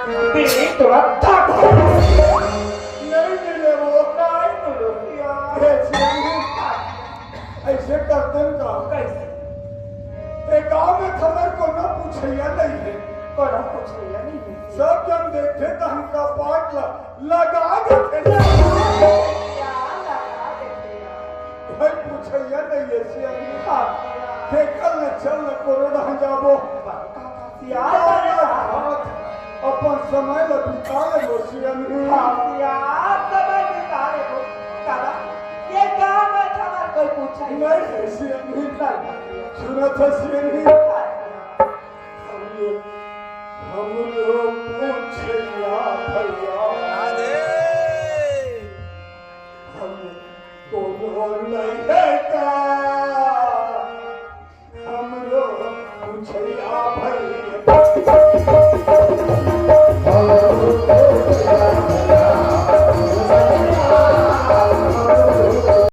पीड़ित रखा नहीं मिले वो ऐसे करते का कैसे एक गाँव में खबर को न पूछैया नहीं है कोना पूछैया नहीं है सब जन देखे तो हमका पाट लगा देते भाई पूछैया नहीं है सियानी के कल न चल न कोनो न जाबो अपन समय ल बिता ले सियानी ये गाँव में खबर कोई पूछा नहीं सियानी सुना था सियानी